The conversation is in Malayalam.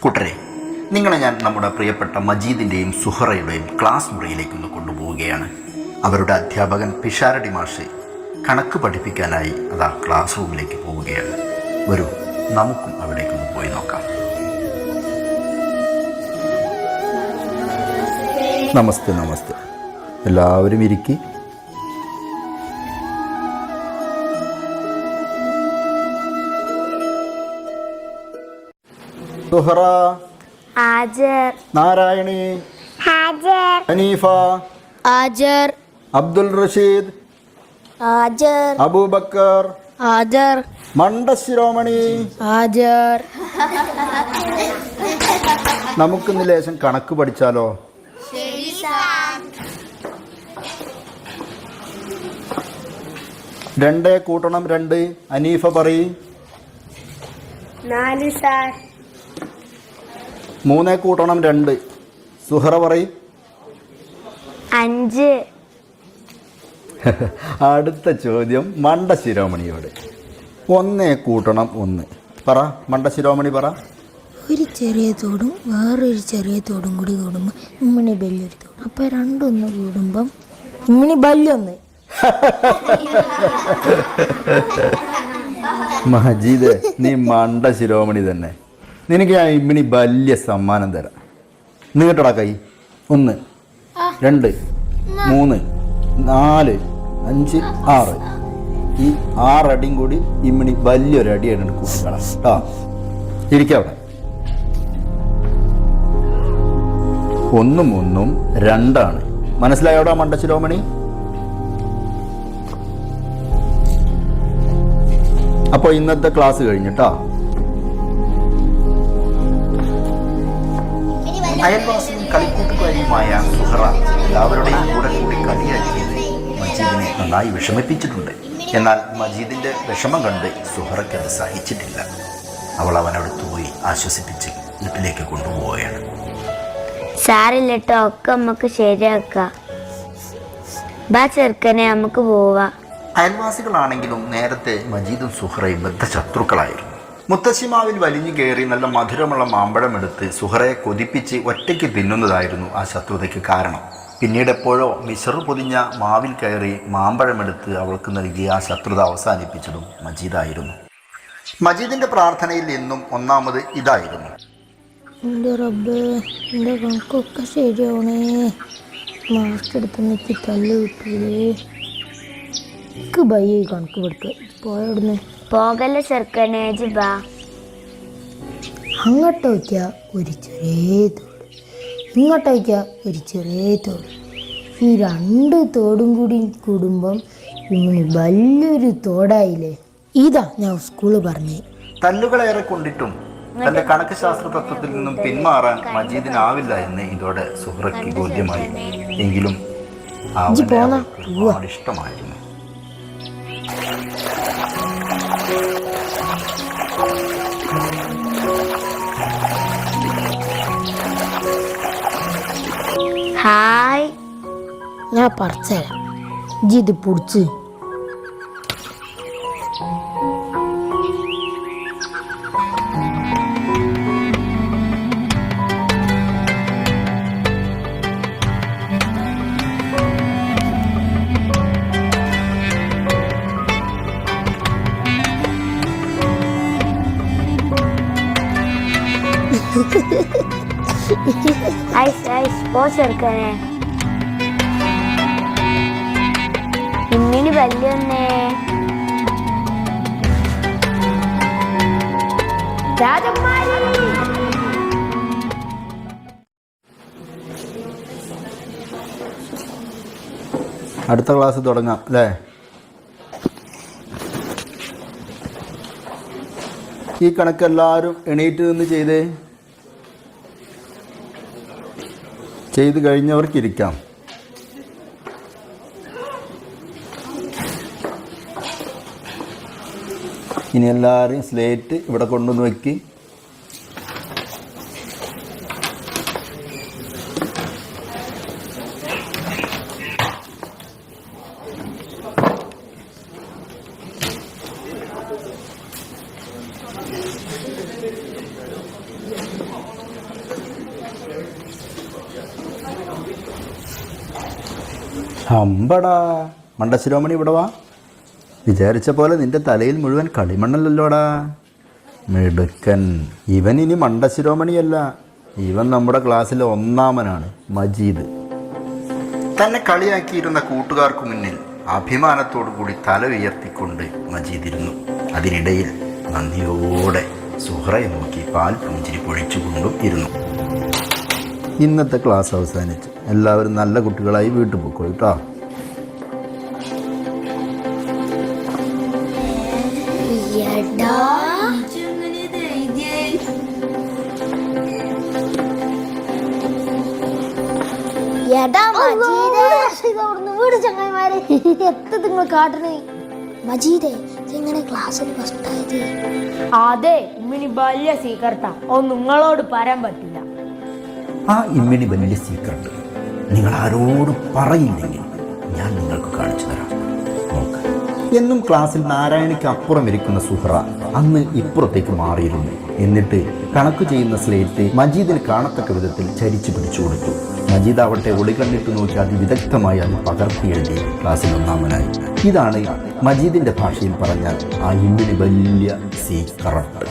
കൂട്ടരെ, നിങ്ങളെ ഞാൻ നമ്മുടെ പ്രിയപ്പെട്ട മജീദിൻ്റെയും സുഹറയുടെയും ക്ലാസ് മുറിയിലേക്കൊന്ന് കൊണ്ടുപോവുകയാണ്. അവരുടെ അധ്യാപകൻ പിഷാരടി മാഷ് കണക്ക് പഠിപ്പിക്കാനായി അതാ ക്ലാസ് റൂമിലേക്ക് പോവുകയാണ്. വരൂ, നമുക്കും അവിടേക്കൊന്ന് പോയി നോക്കാം. നമസ്തേ നമസ്തേ, എല്ലാവരും ഇരിക്കി. സുഹറ, ഹാജർ. നാരായണി, ഹാജർ. ഹനീഫ, ഹാജർ. അബ്ദുൽ റഷീദ്, ഹാജർ. അബൂബക്കർ, ഹാജർ. മണ്ടശിരോമണി, ഹാജർ. നമുക്കിന്ന് ലേശം കണക്ക് പഠിച്ചാലോ? 2 കൂട്ടണം 2. ഹനീഫ പറയ്. 4 സാർ. 3 കൂട്ടണം 2. സുഹറ പറയ്. 5. അടുത്ത ചോദ്യം മണ്ടശിരോമണിയോട്. 1 കൂട്ടണം 1. പറ മണ്ടശിരോമണി, പറ. ഒരു ചെറിയ തോടും വേറൊരു ചെറിയ തോടും കൂടി കൂടുമ്പോൾ ഇമ്മിണി വലിയൊരു തോട്. അപ്പോൾ രണ്ടൊന്ന് കൂടുമ്പം ഇമ്മിണി വലിയൊന്ന്. മജീദ്, നീ മണ്ടശിരോമണി തന്നെ. നിനക്ക് ഞാൻ ഇമ്മിണി വലിയ സമ്മാനം തരാം. നീട്ടടാ കൈ. 1, 2, 3, 4, 5, 6. ഈ 6 അടിയും കൂടി ഇമ്മിണി വലിയൊരു അടിയായിട്ട് കൂട്ടിക്കണം കേട്ടോ. ഇരിക്കവിടെ. 1 ഉം 2 മനസ്സിലായോടാ മണ്ടശിരോമണി? അപ്പോൾ ഇന്നത്തെ ക്ലാസ് കഴിഞ്ഞിട്ടാ. അയൽവാസിയും കളിക്കൂട്ടുകാരിയുമായ സുഹറ എല്ലാവരുടെയും കൂടെ കൂടി കളിയാക്കിയത് മജീദിനെ നന്നായി വിഷമിപ്പിച്ചിട്ടുണ്ട്. എന്നാൽ മജീദിന്റെ വിഷമം കണ്ട് സുഹറയ്ക്ക് അത് സഹിച്ചിട്ടില്ല. അവൾ അവനടുത്ത് പോയി ആശ്വസിപ്പിച്ച് വീട്ടിലേക്ക് കൊണ്ടുപോവുകയാണ്. സാറില്ലട്ടോ, ഒക്കെ നമുക്ക് ശരിയാക്കാം. ബാ ചെറുക്കനെ, നമുക്ക് പോവാ. അയൽവാസികളാണെങ്കിലും നേരത്തെ മജീദും സുഹറയും ബദ്ധശത്രുക്കളായിരുന്നു. മുത്തശ്ശിമാവിൽ വലിഞ്ഞു കയറി നല്ല മധുരമുള്ള മാമ്പഴം എടുത്ത് സുഹറയെ കൊതിപ്പിച്ച് ഒറ്റയ്ക്ക് തിന്നുന്നതായിരുന്നു ആ ശത്രുതയ്ക്ക് കാരണം. പിന്നീട് എപ്പോഴോ മിശ്റ് പൊതിഞ്ഞ മാവിൽ കയറി മാമ്പഴമെടുത്ത് അവൾക്ക് നൽകി ആ ശത്രുത അവസാനിപ്പിച്ചതും മജീദായിരുന്നു. മജീദിന്റെ പ്രാർത്ഥനയിൽ എന്നും ഒന്നാമത് ഇതായിരുന്നു: എൻ്റെ റബ്ബേ, എൻ്റെ കണക്കൊക്കെ ശരിയാവണേ. മാർക്ക് എടുത്ത് എനിക്ക് തല്ല് കിട്ടൂലേ. എനിക്ക് ഭയ കണക്ക് പഠിക്കുക. പോയവിടുന്ന് പോകല്ല ചെറുക്കനെ, ബാ. അങ്ങോട്ട് വയ്ക്കുക ഒരു ചെറിയ തോട്, ഇങ്ങോട്ട് വയ്ക്കുക ഒരു ചെറിയ തോട്. ഈ 2 തോടും കൂടി കൂടുമ്പം ഇങ്ങനെ വലിയൊരു തോടായില്ലേ. ഇതാ ഞാൻ സ്കൂളിൽ പറഞ്ഞേ. തല്ലുകളേറെ കൊണ്ടിട്ടും തന്റെ കണക്ക് ശാസ്ത്ര തത്വത്തിൽ നിന്നും പിന്മാറാൻ മജീദിനാവില്ല എന്ന് ഇതോടെ സുഹറയ്ക്ക് ബോധ്യമായി. എങ്കിലും അവനെ അവൾക്ക് ഒരുപാട് ഇഷ്ടമായിരുന്നു. ഹായ്. ഞാൻ പറിച്ചരാം, ഇത് പൊടിച്ച്. ഐസ് ഐസ്, പോ ചെറുക്കനെ. ഇമ്മിണി വലിയൊന്നേ. രാജകുമാരി. അടുത്ത ക്ലാസ് തുടങ്ങാം അല്ലേ? ഈ കണക്ക് എല്ലാവരും എണീറ്റ് നിന്ന് ചെയ്ത് കഴിഞ്ഞവർക്കിരിക്കാം. ഇനി എല്ലാവരും സ്ലേറ്റ് ഇവിടെ കൊണ്ടുവന്ന് വയ്ക്കി. അമ്പടാ മണ്ടശിരോമണി ഇവിടെ വാ. വിചാരിച്ച പോലെ നിന്റെ തലയിൽ മുഴുവൻ കളിമണ്ണല്ലല്ലോടാ. മിടുക്കൻ. ഇവൻ ഇനി മണ്ടശിരോമണിയല്ല, ഇവൻ നമ്മുടെ ക്ലാസ്സിലെ ഒന്നാമനാണ്, മജീദ്. തന്നെ കളിയാക്കിയിരുന്ന കൂട്ടുകാർക്ക് മുന്നിൽ അഭിമാനത്തോടു കൂടി തല ഉയർത്തിക്കൊണ്ട് മജീദ് ഇരുന്നു. അതിനിടയിൽ നന്ദിയോടെ സുഹറയെ നോക്കി പാൽ പുഞ്ചിരി പൊഴിച്ചുകൊണ്ടും ഇരുന്നു. ഇന്നത്തെ ക്ലാസ് അവസാനിച്ചു. എല്ലാവരും നല്ല കുട്ടികളായി വീട്ടിൽ പോയിക്കോ കേട്ടോ. നിങ്ങൾ കാട്ടണേ മജീദേ, എങ്ങനെ ക്ലാസ്സിൽ ഫസ്റ്റ് ആയത്? അതെ, ഇമ്മിനി വലിയ സീക്രട്ടാ, അത് നിങ്ങളോട് പറയാൻ പറ്റില്ല. ആ ഇമ്മിണി വലിയ സീക്രട്ട് നിങ്ങൾ ആരോടും പറയില്ലെങ്കിൽ ഞാൻ നിങ്ങൾക്ക് കാണിച്ചു തരാം. നോക്ക്. എന്നും ക്ലാസ്സിൽ നാരായണിക്ക് അപ്പുറം ഇരിക്കുന്ന സുഹറ അന്ന് ഇപ്പുറത്തേക്ക് മാറിയിരുന്നു. എന്നിട്ട് കണക്ക് ചെയ്യുന്ന സ്ലേറ്റ് മജീദിന് കാണത്തക്ക വിധത്തിൽ ചരിച്ചു പിടിച്ചു കൊടുത്തു. മജീദ് ആവട്ടെ ഒളി കണ്ടിട്ട് നോക്കി അതിവിദഗ്ധമായി അത് പകർത്തി എഴുതി ക്ലാസ്സിൽ ഒന്നാമനായി. ഇതാണ് മജീദിന്റെ ഭാഷയിൽ പറഞ്ഞാൽ ആ ഇമ്മിണി വലിയ സീക്രട്ട്.